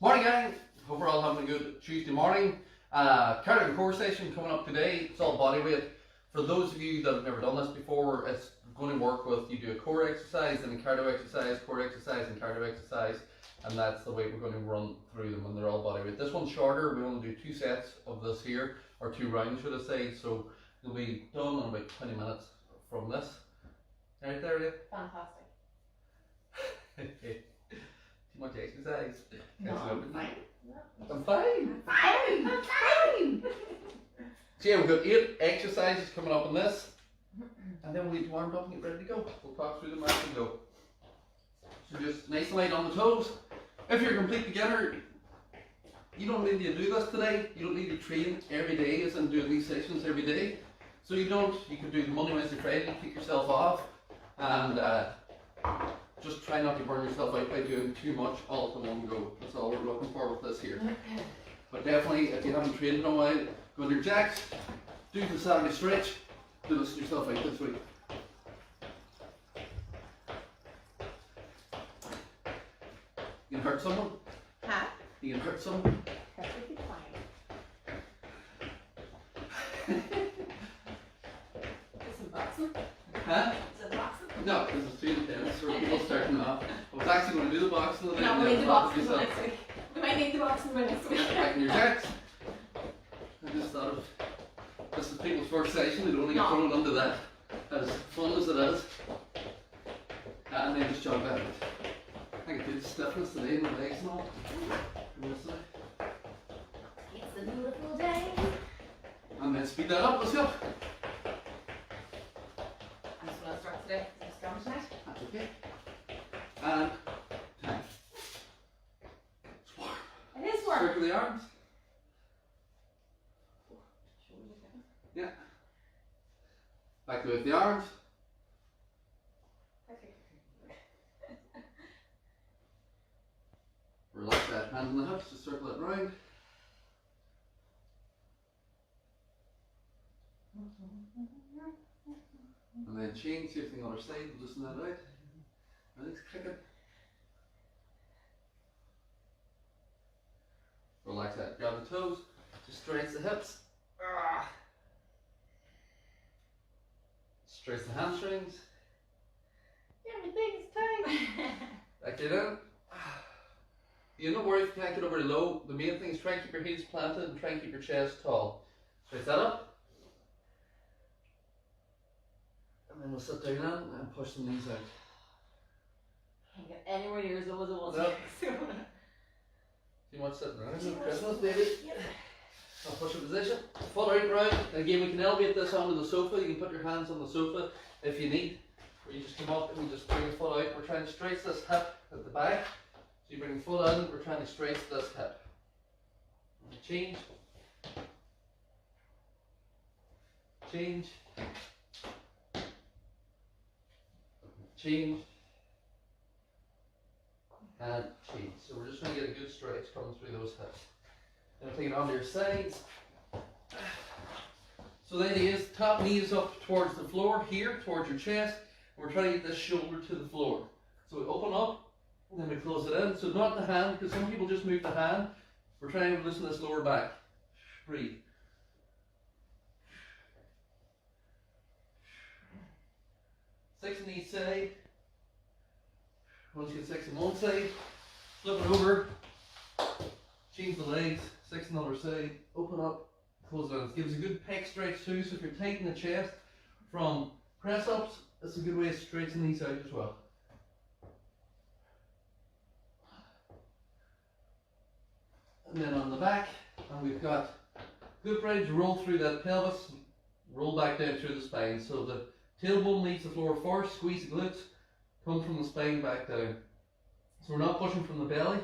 Morning gang, hope we're all having a good Tuesday morning. Cardio core session coming up today. It's all body weight. For those of you that have never done this before, it's going to work with, you do a core exercise and a cardio exercise, core exercise and cardio exercise, and that's the way we're going to run through them, and they're all body weight. This one's shorter. We only do 2 sets of this here, or 2 rounds should I say, so you'll be done in about 20 minutes from this. Right there, yeah? Fantastic. Too much exercise. No, I'm fine. I'm fine. I'm fine. So yeah, we've got 8 exercises coming up in this, and then we'll get warmed up and get ready to go. We'll talk through them as we go. So just nice and light on the toes. If you're a complete beginner, you don't need to do this today. You don't need to train every day as in doing these sessions every day. So you could do the Monday, Wednesday, Friday, kick yourself off, and just try not to burn yourself out by doing too much all at the one go. That's all we're looking for with this here. But definitely, if you haven't trained in a while, go on your jacks, do the Saturday stretch, do this yourself out this week. You can hurt someone. Huh? You can hurt someone. Perfectly fine. Is it boxing? Huh? Is it boxing? No, this is 2 to 10, so we're people starting off. I was actually going to do the boxing today. No, we'll need the boxing for next week. We might need the boxing for next week. Back in your jacks. I just thought of, this is people's first session, they don't want to get thrown under that. As fun as it is. And then just jog out. I can feel the stiffness today in my legs and all. It's a beautiful day. And then speed that up, let's go. I'm just going to start today. Is it strong tonight? That's okay. And time. It's warm. It is warm. Circle the arms. Yeah. Back with the arms. Okay. Relax that hand on the hips, just circle it round. And then change, see if the other side, loosen that out. Everything's clicking. Relax that, grab the toes, just stretch the hips. Stretch the hamstrings. Everything's tight. Back it in. You don't worry if you can't get over low. The main thing is try and keep your heels planted and try and keep your chest tall. Stretch that up. And then we'll sit down now and push the knees out. Can't get anywhere near as low as it was. Nope. Too much sitting around. It's Christmas, baby. I'll push a position. Foot out round. Again, we can elevate this onto the sofa. You can put your hands on the sofa if you need. Or you just come up and you just bring your foot out. We're trying to stretch this hip at the back. So you bring your foot in, we're trying to stretch this hip. Change. Change. Change. And change. So we're just going to get a good stretch coming through those hips. Then take it onto your sides. So the idea is top knee is up towards the floor, here, towards your chest. And we're trying to get this shoulder to the floor. So we open up, and then we close it in. So not the hand, because some people just move the hand. We're trying to loosen this lower back. Breathe. Six on each side. Once you get 6 on one side, flip it over, change the legs, 6 on the other side, open up, close it in. It gives a good pec stretch too, so if you're tight in the chest from press ups, it's a good way of stretching these out as well. And then on the back, and we've got glute bridge, roll through that pelvis, roll back down through the spine. So the tailbone leaves the floor first, squeeze the glutes, come from the spine back down. So we're not pushing from the belly,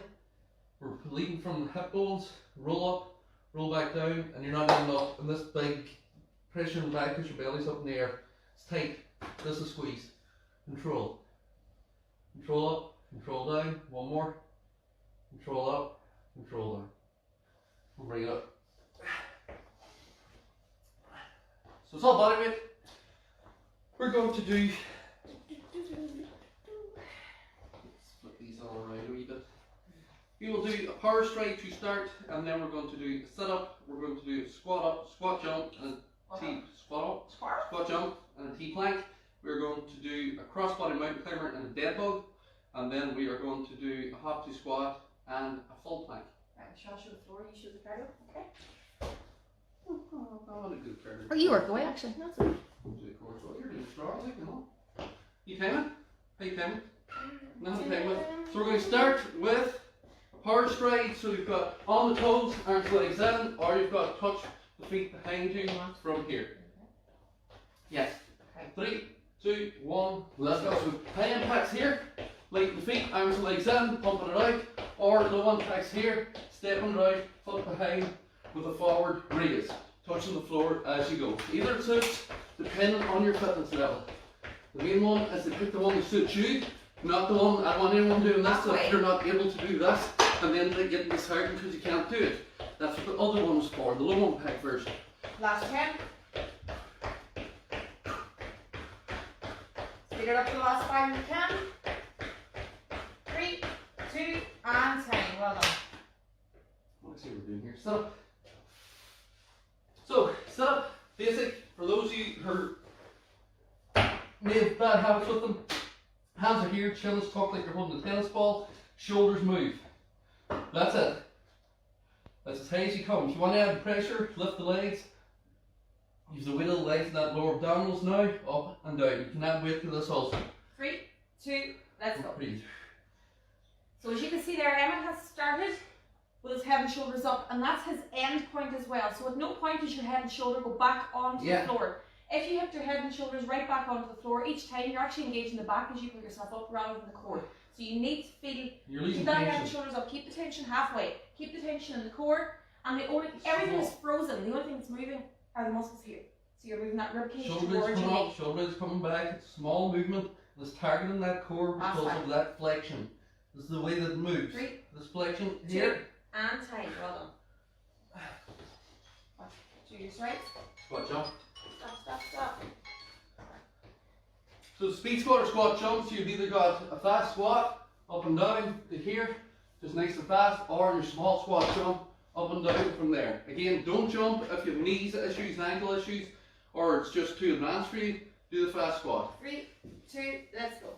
we're leading from the hip bones, roll up, roll back down, and you're not ending up in this big pressure in the back because your belly's up in the air. It's tight, this is squeeze. Control. Control up, control down, one more. Control up, control down. We'll bring it up. So it's all body weight. We're going to do, flip these all around a wee bit. We will do a power straight to start, and then we're going to do a sit up, we're going to do a squat up, squat jump, and a T squat up, squat jump, and a T plank. We're going to do a crossbody mountain climber and a dead bug, and then we are going to do a hop to squat and a full plank. Right, shall I show the floor? You show the cardio? Okay. I want to do the cardio. Or you work away, actually. That's okay. We'll do the chorus. Well, you're doing strong, like, you know. You timing? How you timing? No, timing. So we're going to start with power stride. So you've got on the toes, arms, legs in, or you've got to touch the feet behind you from here. Yes. 3, 2, 1, let's go. So high impacts here, lighten the feet, arms and legs in, pumping it out, or low impacts here, stepping it out, foot behind with a forward raise, touching the floor as you go. Either suits, depending on your fitness level. The main one is to pick the one that suits you, not the one, I don't want anyone doing this so if you're not able to do this, and then they get disheartened because you can't do it. That's what the other one was for, the low impact version. Last 10. Speed it up to the last 5 if you can. 3, 2, and 10. Well done. Let's see what we're doing here. Sit up. So, sit up, basic. For those of you who may have bad habits with them, hands are here, chin is tucked like you're holding a tennis ball, shoulders move. That's it. That's as high as you come. If you want to add pressure, lift the legs. Use the weight of the legs and that lower abdominals now, up and down. You can add weight to this also. 3, 2, let's go. Breathe. So as you can see there, Emmett has started with his head and shoulders up, and that's his end point as well. So at no point does your head and shoulder go back onto the floor. If you hit your head and shoulders right back onto the floor, each time you're actually engaging the back as you put yourself up rather than the core. So you need to feel, keep that head and shoulders up, keep the tension halfway, keep the tension in the core, and everything is frozen. The only thing that's moving are the muscles here. So you're moving that rib cage towards your Shoulders come knee. up, shoulders coming back. It's a small movement. It's targeting that core because of that flexion. This is the way that it moves. 3, This flexion 2, here. and tight. Well done. 2 your straight. Squat jump. Stop. So the speed squat or squat jumps, you've either got a fast squat up and down to here, just nice and fast, or your small squat jump up and down from there. Again, don't jump if you have knees issues, ankle issues, or it's just too advanced for you. Do the fast squat. 3, 2, let's go.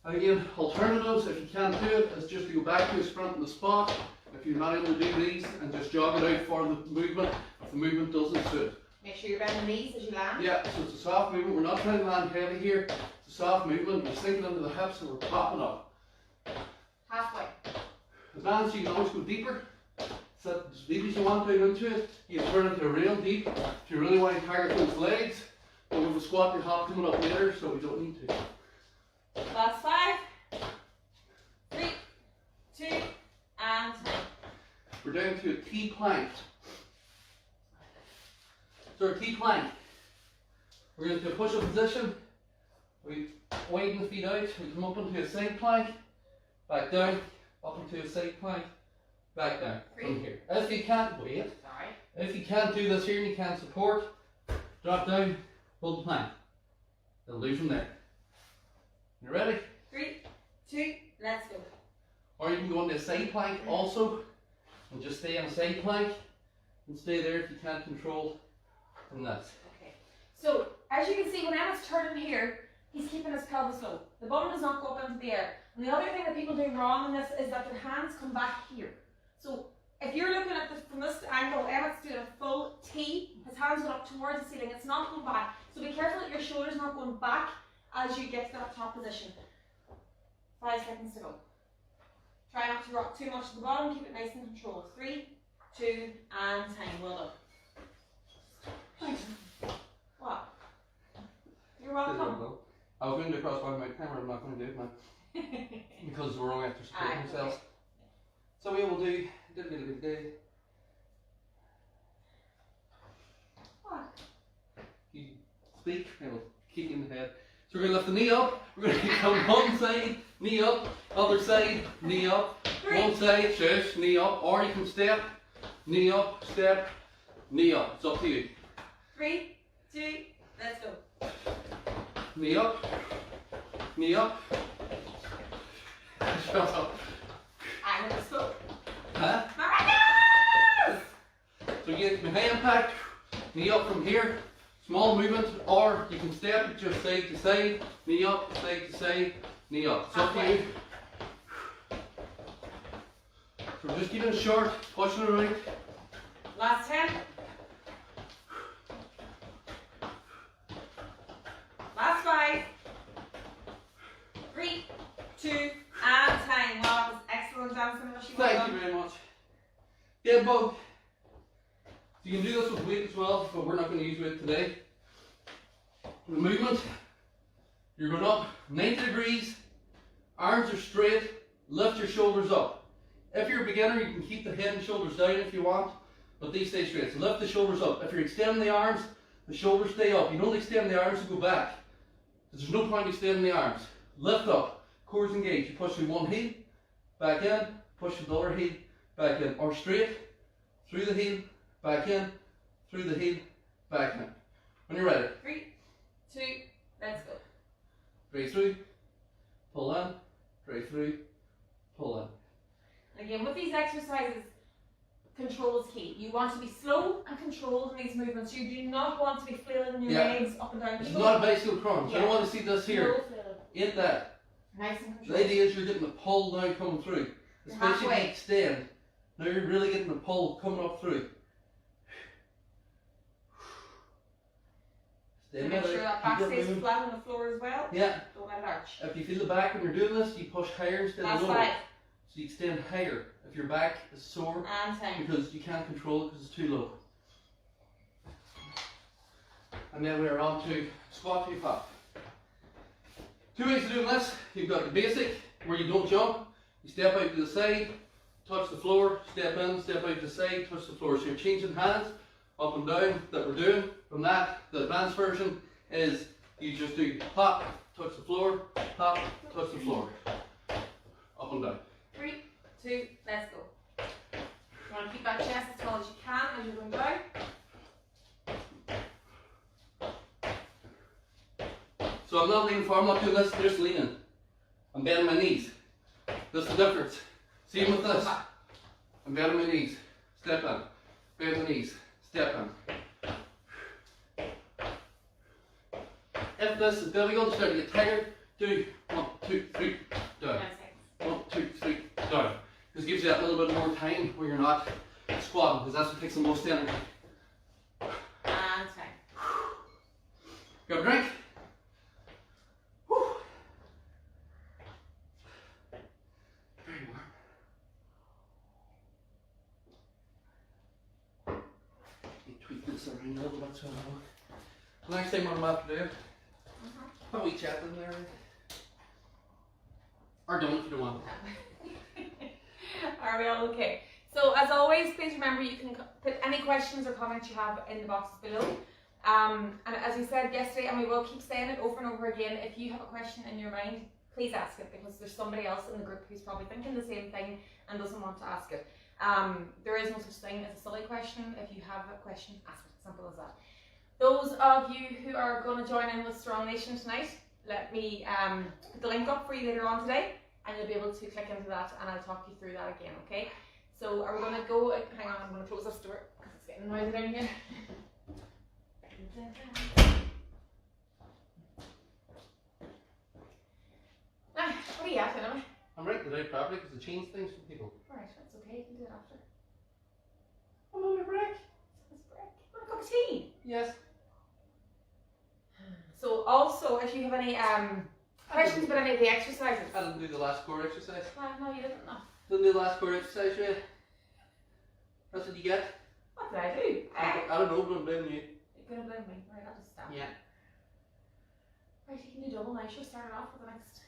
Again, alternatives, if you can't do it, is just to go back to a sprint in the spot. If you're not able to do these, and just jog it out for the movement, if the movement doesn't suit. Make sure you bend the knees as you land. Yeah, so it's a soft movement. We're not trying to land heavy here. It's a soft movement. We're sinking into the hips and we're popping up. Halfway. Advanced, you can always go deeper. Sit as deep as you want down into it. You can turn it to real deep if you really want to target those legs. But with the squat, the hop coming up later, so we don't need to. Last 5, 3, 2, and 10. We're down to a T plank. So our T plank. We're going to push up position. We widen the feet out. We come up into a side plank, back down, up into a side plank, back down from here. If you can't wait, if you can't do this here and you can't support, drop down, hold the plank. It'll do from there. You ready? 3, 2, let's go. Or you can go into a side plank also, and just stay on a side plank, and stay there if you can't control from this. Okay. So as you can see, when Emma's turning here, he's keeping his pelvis low. The bum does not go up into the air. And the other thing that people do wrong in this is that their hands come back here. So if you're looking at this from this angle, Emma's doing a full T. His hands go up towards the ceiling. It's not going back. So be careful that your shoulder's not going back as you get to that top position. 5 seconds to go. Try not to rock too much to the bottom. Keep it nice and controlled. 3, 2, and 10. Well done. What? You're welcome. I was going to do crossbody my camera, I'm not going to do it now. Because we're only after supporting ourselves. Okay. So we will do. What? You speak, I will kick you in the head. So we're going to lift the knee up, we're going to come one side, knee up, other side, knee up, 3, one side, shush, knee up, or you can step, knee up, step, knee up. It's up to you. 3, 2, let's go. Knee up, knee up. Shut up. I'm going to stop. high impact, knee up from here, small movement, or you can step it just side to side, knee up, side to side, knee up. It's up to you. So we're just keeping it short, pushing it right. Last 10. Last 5. 3, 2, and time. Well, that was excellent dancing. Thank you very much. Dead bug. You can do this with weight as well, but we're not going to use weight today. The movement, you're going up 90 degrees, arms are straight, lift your shoulders up. If you're a beginner, you can keep the head and shoulders down if you want, but these stay straight. So lift the shoulders up. If you're extending the arms, the shoulders stay up. You don't extend the arms to go back, because there's no point extending the arms. Lift up, cores engaged. You push through one heel, back in, push the other heel, back in, or straight, through the heel, back in, through the heel, back in. When you're ready. 3, 2, let's go. Break through, pull in, break through, pull in. And again, with these exercises, control is key. You want to be slow and controlled in these movements. You do not want to be flailing your legs up and down. It's not a bicycle crunch. I don't want to see this here. No flailing. Ain't that. Nice and The controlled. idea is you're getting the pull now coming through. Especially if halfway. you extend. Now you're really getting the pull coming up through. Stay Make sure that back keep it stays moving. flat on the floor as well. Yeah. Don't let it arch. If you feel the back when you're doing this, you push higher instead Last of lower. 5. So you extend higher if your back is sore And time. because you can't control it because it's too low. And then we're on to squat to pop. 2 ways of doing this. You've got the basic where you don't jump. You step out to the side, touch the floor, step in, step out to the side, touch the floor. So you're changing hands up and down that we're doing. From that, the advanced version is you just do pop, touch the floor, pop, touch the floor. Up and down. 3, 2, let's go. You want to keep that chest as tall as you can as you're going down. So I'm not leaning forward, I'm not doing this, I'm just leaning. I'm bending my knees. That's the difference. Same with this. I'm bending my knees. Step in. Bend the knees. Step in. If this is difficult, start to get tired, do 1, 2, 3, down. 10 seconds. 1, 2, 3, down. This gives you that little bit more time where you're not squatting, because that's what takes the most energy. And time. Grab a drink. Whew. Very warm. You tweak this around a little bit so I know. Next thing what I'm about to do, how we chatting there? Or don't if you don't want. Are we all okay? So as always, please remember you can put any questions or comments you have in the boxes below. And as we said yesterday, and we will keep saying it over and over again, if you have a question in your mind, please ask it, because there's somebody else in the group who's probably thinking the same thing and doesn't want to ask it. There is no such thing as a silly question. If you have a question, ask it. Simple as that. Those of you who are going to join in with Strong Nation tonight, let me put the link up for you later on today, and you'll be able to click into that, and I'll talk you through that again, okay? So are we going to go, hang on, I'm going to close this door, because it's getting noisy down here. Now, what are you at anyway? I'm writing it out properly because it changes things for people. Alright, that's okay, you can do it after. I'm on my break. Let's break. Want a cup of tea? Yes. So also, if you have any questions about any of the exercises. I didn't do the last core exercise. No, you didn't know. Didn't do the last core exercise yet. That's what you get. What did I do? I don't know, but I'm blaming you. You're gonna blame me. Right, I'll just stop. Yeah. Right, you can do double now. You should have started off with the next.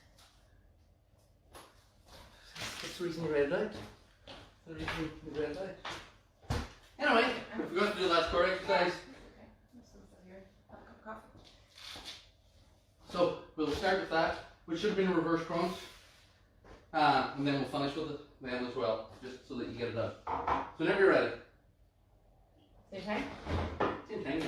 That's the reason you read it out. The reason you read it out. Anyway, we forgot to do the last core exercise. Okay, I'm just gonna sit here. Have a cup of coffee. So we'll start with that, which should have been a reverse crunch. And then we'll finish with it then as well, just so that you get it done. So whenever you're ready. Same time? Same thing.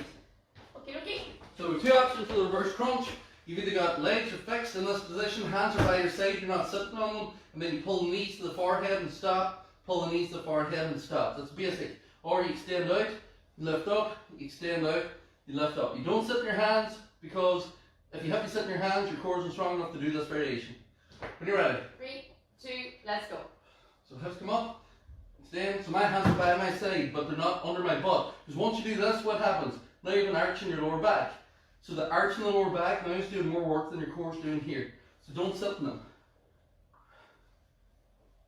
Okay, okay. So two options for the reverse crunch. You've either got legs are fixed in this position, hands are by your side, you're not sitting on them, and then you pull the knees to the forehead and stop, pull the knees to the forehead and stop. That's basic. Or you extend out, you lift up, you extend out, you lift up. You don't sit in your hands because if you have to sit in your hands, your core isn't strong enough to do this variation. When you're ready. 3, 2, let's go. So hips come up, extend. So my hands are by my side, but they're not under my butt. Because once you do this, what happens? Now you have an arch in your lower back. So the arch in the lower back now is doing more work than your core's doing here. So don't sit in them.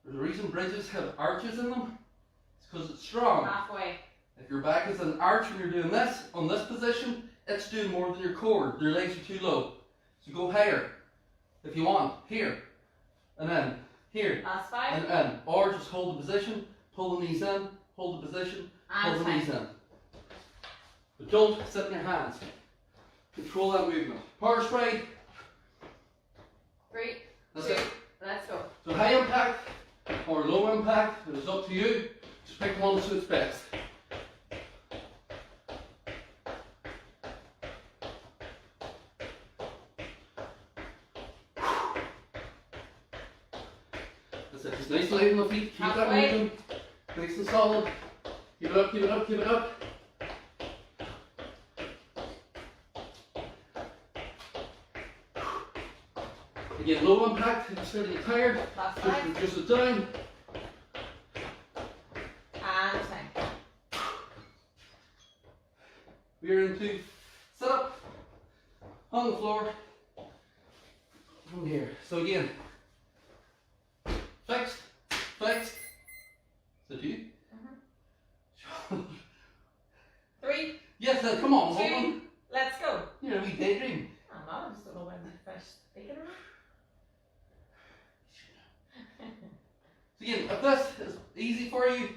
There's a reason bridges have arches in them. It's because it's strong. Halfway. If your back is an arch when you're doing this, on this position, it's doing more than your core. Your legs are too low. So go higher if you want. Here. And then here. Last 5. And or just hold the position, pull the knees in, hold the position, pull And the 5. knees in. But don't sit in your hands. Control that movement. Power stride. 3, That's 2, it. let's go. So high impact or low impact, it is up to you. Just pick one that suits best. That's it. Just nice and light on the feet. Keep that Halfway. moving. Nice and solid. Keep it up, keep it up, keep it up. Again, low impact, if you start to get tired, Last 5. just it down. And 10. We're into sit up on the floor from here. So again, fixed, fixed. Is that you? 3, Yes, come on, hold 2, on. let's go. You're a wee daydream. I'm not, I just don't know when to finish speaking or not. So again, if this is easy for you,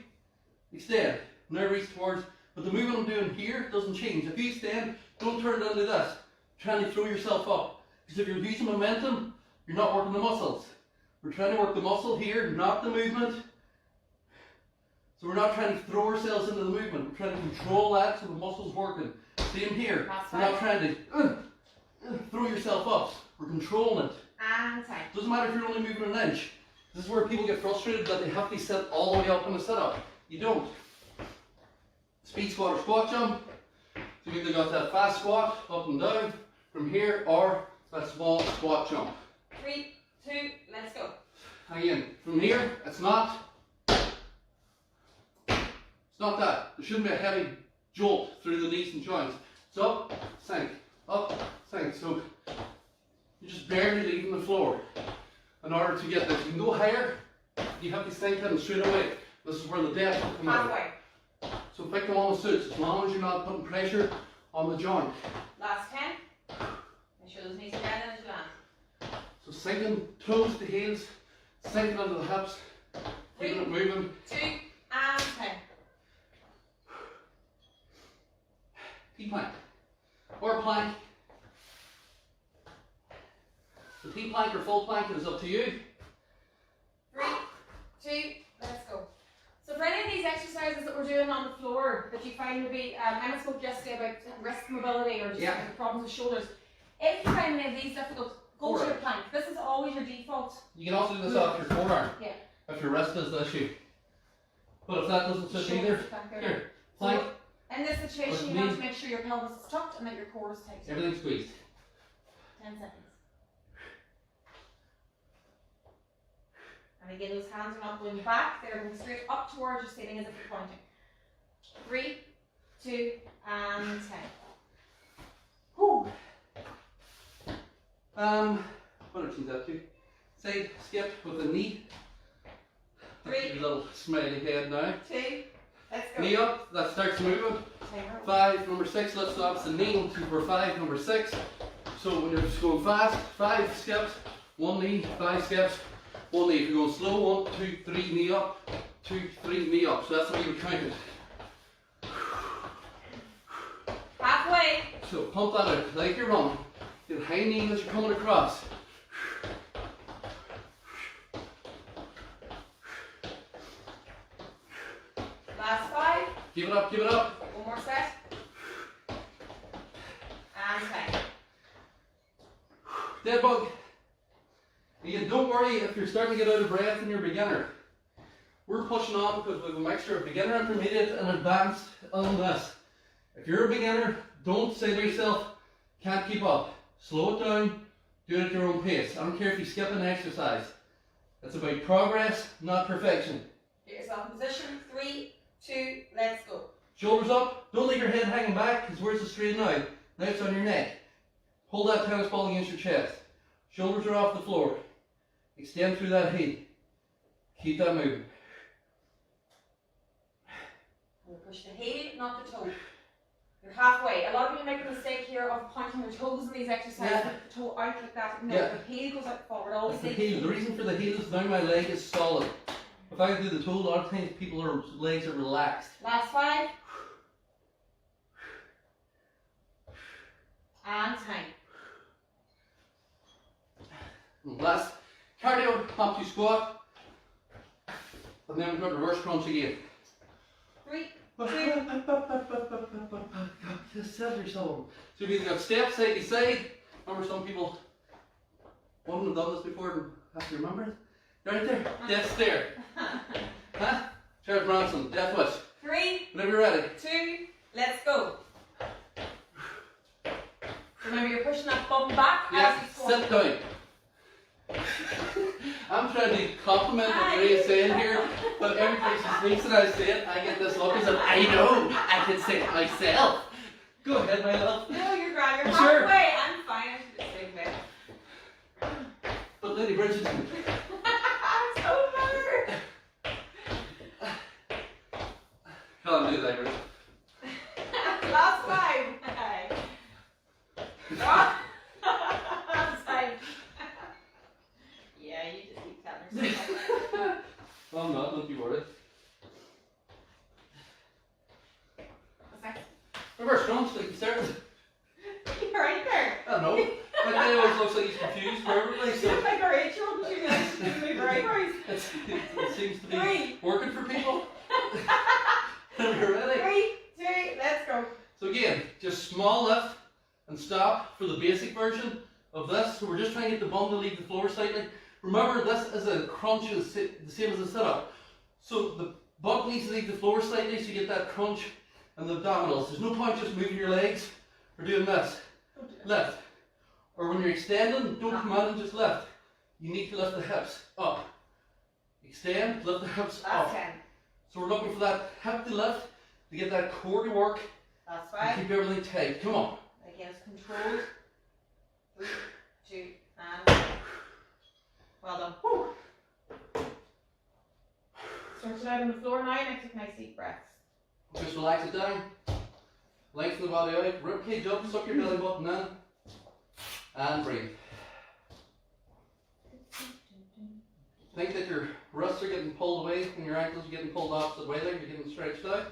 extend. Now reach towards, but the movement I'm doing here doesn't change. If you extend, don't turn it into this. Trying to throw yourself up. Because if you're using momentum, you're not working the muscles. We're trying to work the muscle here, not the movement. So we're not trying to throw ourselves into the movement. We're trying to control that so the muscle's working. Same here. That's We're not right. trying to throw yourself up. We're controlling it. And 10. Doesn't matter if you're only moving an inch. This is where people get frustrated that they have to sit all the way up in a sit-up. You don't. Speed squat or squat jump. So you either got that fast squat up and down from here, or that small squat jump. 3, 2, let's go. Again, from here, it's not that. There shouldn't be a heavy jolt through the knees and joints. It's up, sink, up, sink. So you're just barely leaving the floor. In order to get this, you can go higher, you have to sink in straight away. This is where the depth will come out. Halfway. So pick the one that suits, as long as you're not putting pressure on the joint. Last 10. Make sure those knees are down as you land. So sinking toes to heels, sinking under the hips, keeping it moving. 2, and 10. T-plank or plank. The T-plank or full plank is up to you. 3, 2, let's go. So for any of these exercises that we're doing on the floor that you find to be, Emma spoke yesterday about wrist mobility or just problems with shoulders. If you find any of these difficult, go to your plank. This is always your default. You can also do this off your forearm. Yeah. If your wrist is the issue. But if that doesn't suit either, here, plank, In this situation, you have to make sure your pelvis is tucked and that your core is tight. everything squeezed. 10 seconds. And again, those hands are not going back, they're going straight up towards your ceiling as if you're pointing. 3, 2, and 10. Whew. What are these up to? Side skip with the knee. 3, Your little smiley head now. 2, let's go. Knee up, that starts moving. Timer. 5, number 6, lifts up the knee. 1, 2, 4, 5, number 6. So when you're just going fast, 5 skips, 1 knee, 5 skips, 1 knee. If you're going slow, 1, 2, 3, knee up, 2, 3, knee up. So that's how you would count it. Halfway. So pump that out like you're running. Get high knee as you're coming across. Last 5. Give it up, give it up. One more set. And 10. Dead bug. Again, don't worry if you're starting to get out of breath and you're a beginner. We're pushing on because we have a mixture of beginner, intermediate and advanced on this. If you're a beginner, don't say to yourself, can't keep up. Slow it down, do it at your own pace. I don't care if you skip an exercise. It's about progress, not perfection. Get yourself in position. 3, 2, let's go. Shoulders up, don't leave your head hanging back, because where's the straighten out? Now it's on your neck. Hold that tennis ball against your chest. Shoulders are off the floor. Extend through that heel. Keep that moving. And push the heel, not the toe. You're halfway. A lot of people make the mistake here of pointing their toes in these exercises, Yeah. with the toe out like that. No, Yeah. the heel goes out forward. Always That's the lead. heel. The reason for the heel is now my leg is solid. If I do the toe, a lot of times people's legs are relaxed. Last 5. And time. And last cardio, pump to squat. And then we've got reverse crunch again. 3. Just settle yourself. So you've either got steps side to side. Remember, some people wouldn't have done this before and have to remember it. Right there, death stare. Huh? Charles Bronson, death wish. 3, Whenever you're ready. 2, let's go. Remember, you're pushing that bum back Yeah, as you squat. sit down. I'm trying to compliment what Maria's saying here, but every time she speaks and I say it, I get this look as if I know I can say it myself. Go ahead, my love. No, you're grand. You're Sure. halfway. I'm fine. I should just say that. But Lady Bridgerton, It's over. come on, do that, Bridget. Last 5. Last 5. Yeah, you just keep telling yourself. Well, I'm not, don't you worry. What's next? Reverse crunch, like you started. You're right there. I don't know. My guy always looks like he's confused permanently, You so look like our 8-year-old and she's doing your eyebrows. it seems to be 3, working for people. Are you ready? 3, 2, let's go. So again, just small lift and stop for the basic version of this. So we're just trying to get the bum to leave the floor slightly. Remember, this is a crunch, is the same as a sit-up. So the butt needs to leave the floor slightly so you get that crunch and the abdominals. There's no point just moving your legs or doing this. Lift. Or when you're extending, don't come out and just lift. You need to lift the hips up. Extend, lift the hips That's up. 10. So we're looking for that hip to lift to get that core to work That's and 5. keep everything tight. Come on. Again, it's controlled. 3, 2, and well done. Woo. Stretch it out on the floor now and I take nice deep breaths. Just relax it down. Lengthen the body out. Ribcage up, suck your belly button in. And breathe. Think that your wrists are getting pulled away and your ankles are getting pulled opposite way there. You're getting stretched out.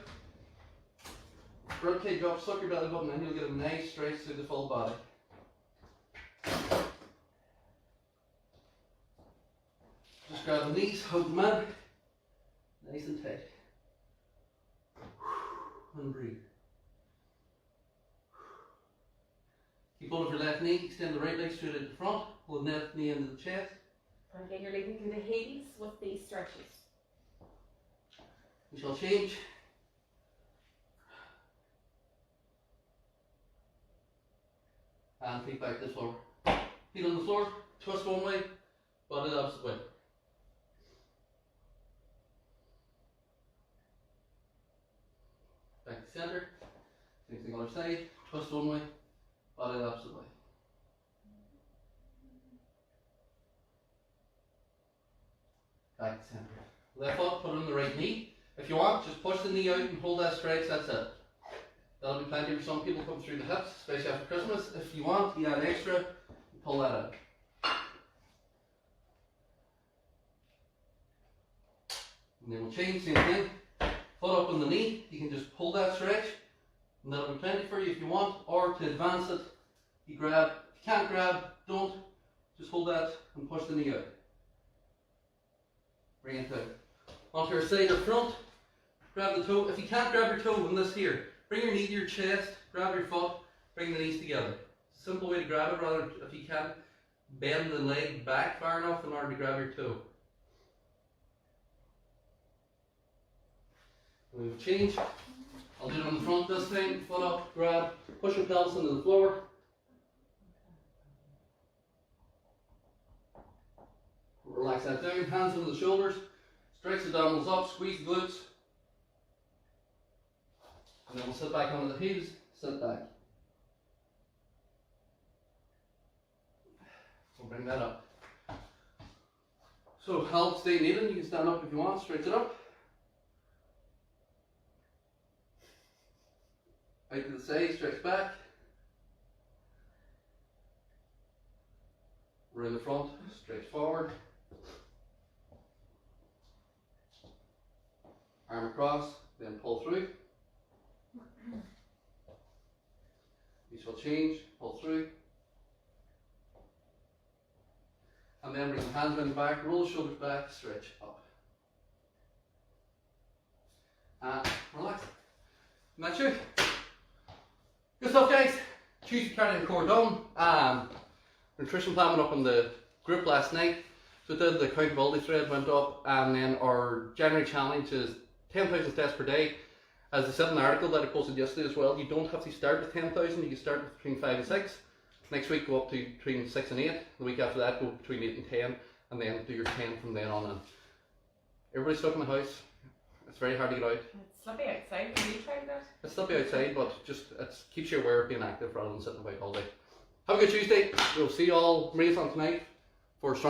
Ribcage up, suck your belly button in. You'll get a nice stretch through the full body. Just grab the knees, hold them in. Nice and tight. And breathe. Keep hold of your left knee, extend the right leg straight out the front, hold the left knee into the chest. And again, you're leading through the heels with these stretches. We shall change. And feet back to the floor. Feet on the floor, twist one way, body the opposite way. Back to center, same thing other side, twist one way, body the opposite way. Back to center. Left foot, put it on the right knee. If you want, just push the knee out and hold that stretch, that's it. That'll be plenty for some people coming through the hips, especially after Christmas. If you want, you add extra, pull that out. And then we'll change, same thing. Foot up on the knee, you can just pull that stretch, and that'll be plenty for you if you want. Or to advance it, you grab. If you can't grab, don't. Just hold that and push the knee out. Bring it out. Onto your side or front, grab the toe. If you can't grab your toe in this here, bring your knee to your chest, grab your foot, bring the knees together. Simple way to grab it, rather if you can't bend the leg back far enough in order to grab your toe. We will change I'll do it on the front this time. Foot up, grab, push your pelvis into the floor. Relax that down, hands under the shoulders. Stretch the abdominals up, squeeze the glutes. And then we'll sit back onto the heels, sit back. We'll bring that up. So help stay kneeling, you can stand up if you want, stretch it up. Out to the side, stretch back. Round the front, stretch forward. Arm across, then pull through. You shall change, pull through. And then bring the hands around the back, roll the shoulders back, stretch up. And relax. And that's you. Good stuff, guys. Tuesday cardio core done. Nutrition plan went up in the group last night. So did the accountability thread went up, and then our January challenge is 10,000 steps per day. As I said in the article that I posted yesterday as well, you don't have to start with 10,000, you can start with between 5 and 6. Next week go up to between 6 and 8. The week after that go between 8 and 10, and then do your 10 from then on in. Everybody's stuck in the house. It's very hard to get out. It's slippy outside. Have you tried that? It's slippy outside, but just it keeps you aware of being active rather than sitting about all day. Have a good Tuesday. We'll see you all on tonight for strong.